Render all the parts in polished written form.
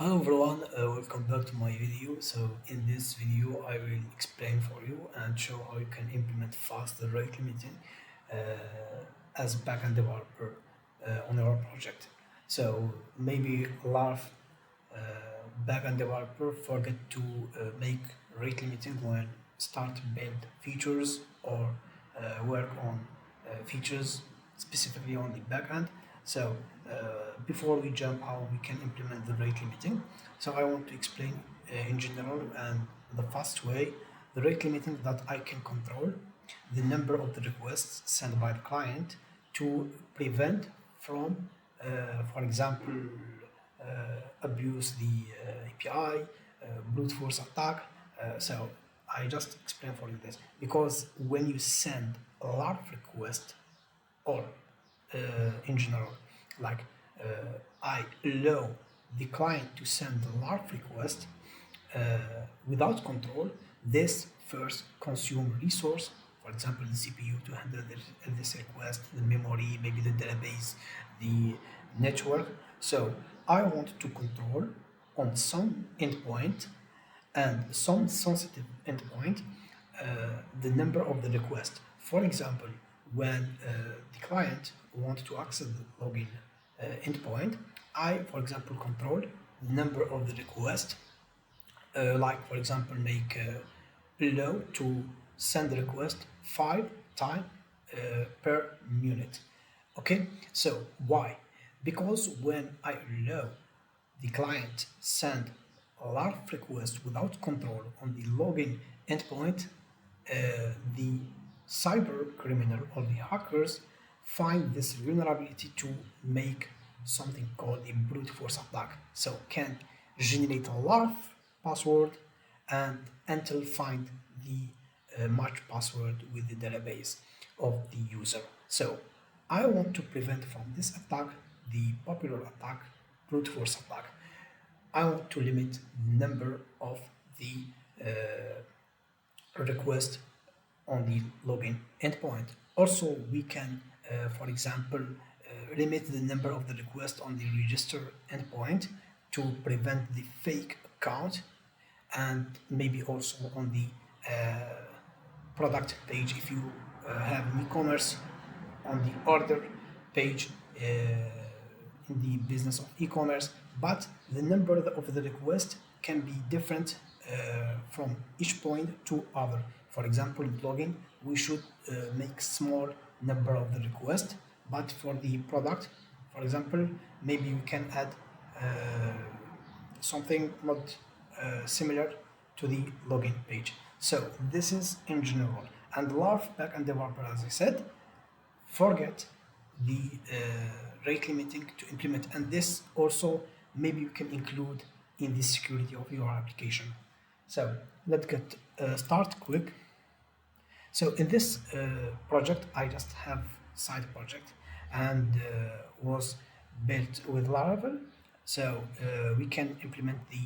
Hello everyone, welcome back to my video. So in this video I will explain for you and show how you can implement fast rate limiting uh, as backend developer on your project. So maybe a lot of uh, backend developer forget to make rate limiting when start build features or work on features specifically on the backend. So before we jump how we can implement the rate limiting, so I want to explain in general and the fast way the rate limiting that I can control the number of the requests sent by the client to prevent from, for example, abuse the API, brute force attack. So I just explain for you this because when you send a lot of requests or in general, like uh, I allow the client to send a lot of requests without control, this first consume resource, for example, the CPU to handle this request, the memory, maybe the database, the network. So I want to control on some endpoint and some sensitive endpoint the number of the request. For example, when the client wants to access the login endpoint, I, for example, control the number of the request, like for example make allow to send the request 5 times per minute. Okay, so why? Because when I allow the client send a lot of requests without control on the login endpoint, the cyber criminal or the hackers find this vulnerability to make something called a brute force attack. So can generate a lot of password and until find the match password with the database of the user. So I want to prevent from this attack, the popular attack, brute force attack. I want to limit the number of the request on the login endpoint. Also, we can, for example, limit the number of the requests on the register endpoint to prevent the fake account, and maybe also on the product page if you have an e-commerce on the order page in the business of e-commerce, but the number of the request can be different from each point to other. For example, in login, we should make small number of the request, but for the product, for example, maybe we can add something not similar to the login page. So this is in general, and a lot of backend developer, as I said, forget the rate limiting to implement, and this also maybe you can include in the security of your application. So let's get start quick. So in this project I just have side project and was built with Laravel. So we can implement the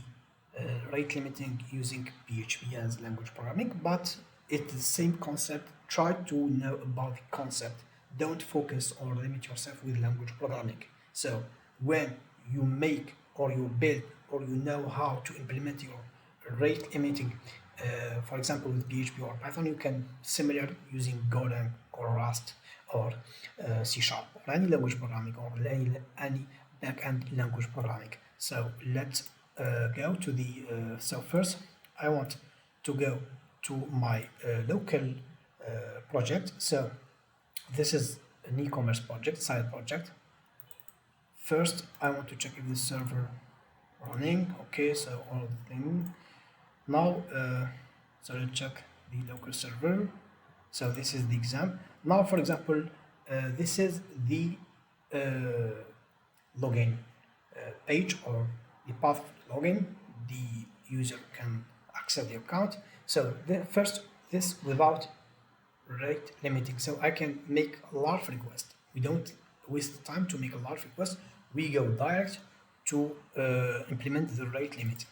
rate limiting using PHP as language programming, but it's the same concept. Try to know about the concept. Don't focus or limit yourself with language programming. So when you make or you build or you know how to implement your rate limiting, for example with PHP or Python, you can similar using Golang or Rust or C Sharp or any language programming or any backend language programming. So let's go to the so first I want to go to my local project. So this is an e-commerce project, side project. First I want to check if the server running. Okay, so all the thing now. So let's check the local server. So this is the exam. Now for example, this is the login page or the path of login. The user can access the account. So the first this without rate limiting. So I can make a lot of requests. We don't waste time to make a lot of requests. We go direct to implement the rate limit.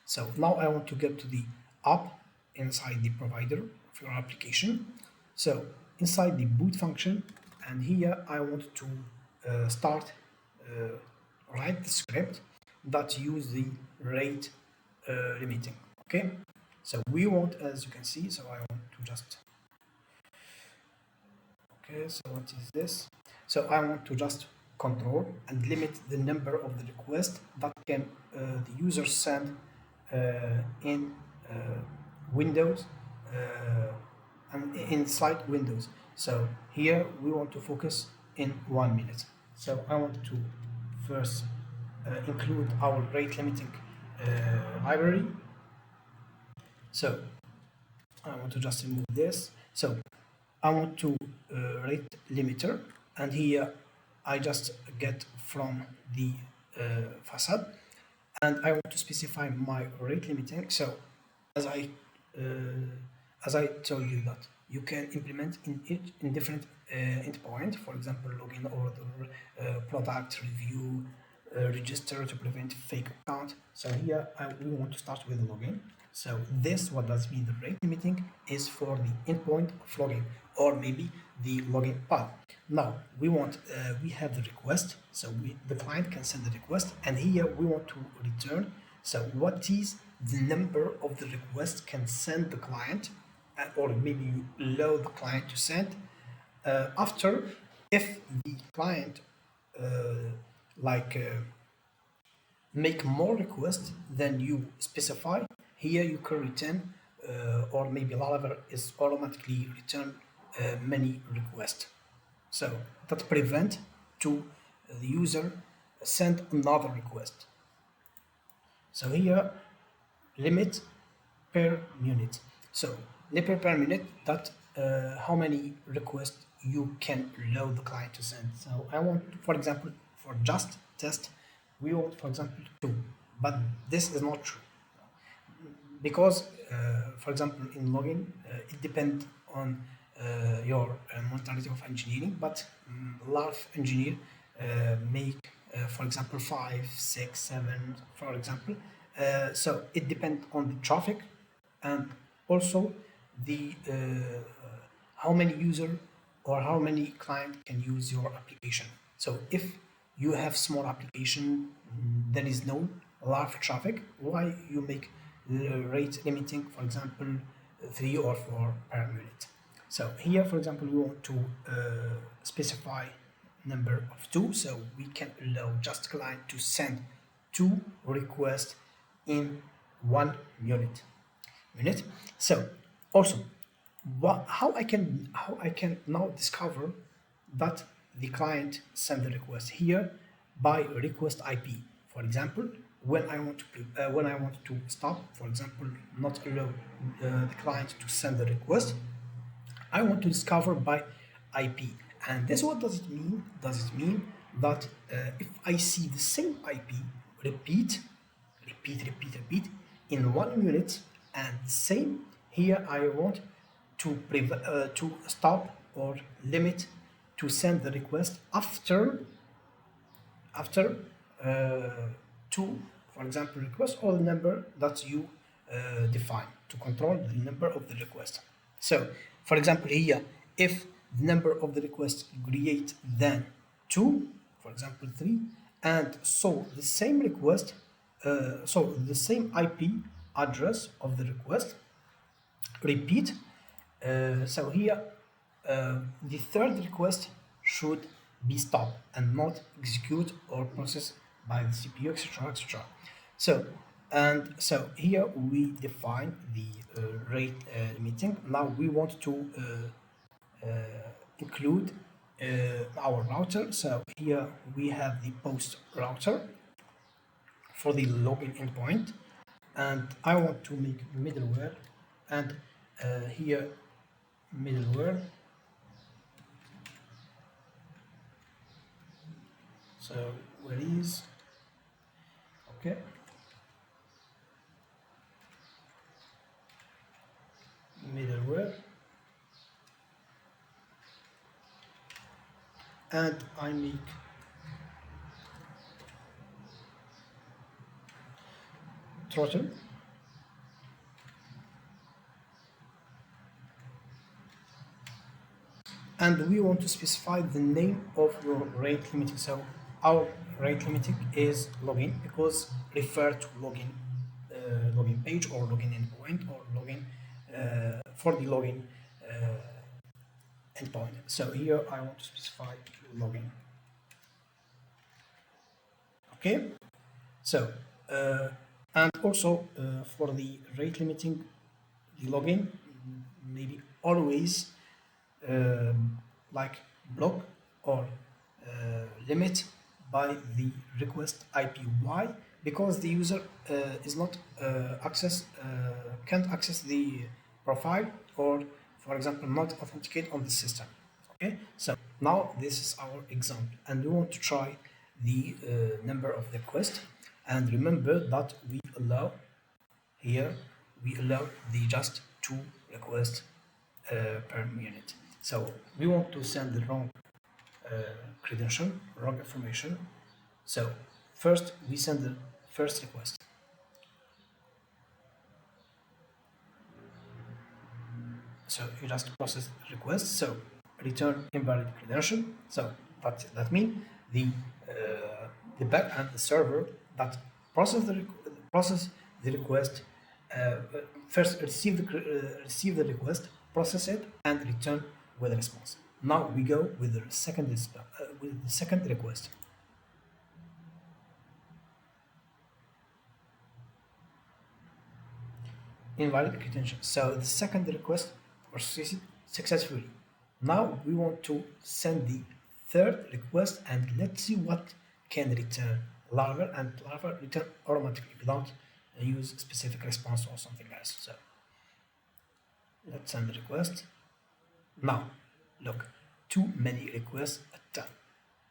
So now I want to get to the app inside the provider of your application. So inside the boot function, and here I want to start write the script that use the rate limiting. Okay, so we want, as you can see, so I want to just, okay, so what is this? So I want to just control and limit the number of the requests that can the user send in Windows and inside Windows. So here we want to focus in 1 minute. So I want to first include our rate limiting library. So I want to just remove this. So I want to rate limiter, and here I just get from the facade, and I want to specify my rate limiting. So as I uh, as I told you that you can implement in different endpoint, for example, login order, product review, register to prevent fake account. So here we want to start with login. So this, what does mean the rate limiting is for the endpoint of login, or maybe the login path. Now we have the request, so the client can send the request, and here we want to return. So what is the number of the request can send the client, or maybe you allow the client to send after, if the client uh, like make more requests than you specify. Here you can return, or maybe Laravel is automatically return many requests. So that prevent to the user send another request. So here limit per minute. So limit per minute, that how many requests you can allow the client to send. So I want, for example, for just test, we want, for example, 2, but this is not true because, for example, in login, it depends on your mentality of engineering, but a lot of engineer make, for example, 5, 6, 7, for example. So it depends on the traffic, and also the how many user or how many client can use your application. So if you have small application, there is no large traffic, why you make rate limiting, for example, 3 or 4 per minute. So here, for example, we want to specify number of 2, so we can allow just client to send 2 requests in 1 minute. So also, how I can now discover that the client sent the request here by request IP. For example, when I want to stop, for example, not allow the client to send the request, I want to discover by IP. And this, what does it mean? Does it mean that if I see the same IP repeat in 1 minute, and same here, I want to stop or limit to send the request after two, for example, request, or the number that you define to control the number of the request. So, for example, here, if the number of the request greater than 2, for example 3, and so the same request, so the same IP address of the request repeat. So here, the third request should be stopped and not execute or processed by the CPU, etc., etc. So, and so here we define the rate limiting. Now we want to include our router. So here we have the post router for the login endpoint, and I want to make middleware, and here middleware. So where is, okay, middleware, and I make throttle, and we want to specify the name of your rate limiting. So our rate limiting is login because refer to login page or login endpoint or login for the login endpoint. So here I want to specify login. Okay. So and also for the rate limiting, the login maybe always like block or limit by the request IP. Why? Because the user is not can't access the profile or, for example, not authenticate on the system. Okay, so now this is our example, and we want to try the number of requests. And remember that we allow here we allow the just two requests per minute. So we want to send the wrong uh, credential, wrong information. So first we send the first request. So you just process request. So return invalid credential. So that means the back and the server that process the request first receive the request, process it, and return with a response. Now we go with the second request. Invalid credential. So the second request processed successfully. Now we want to send the third request and let's see what can return Laravel, and Laravel return automatically without use specific response or something else. So let's send the request. Now look, too many requests at a time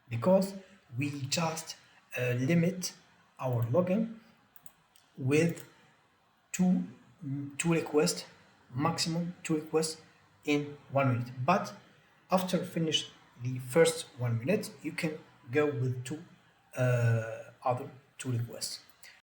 because we just limit our login with two two requests, maximum two requests in 1 minute. But after finish the first 1 minute, you can go with two other two requests.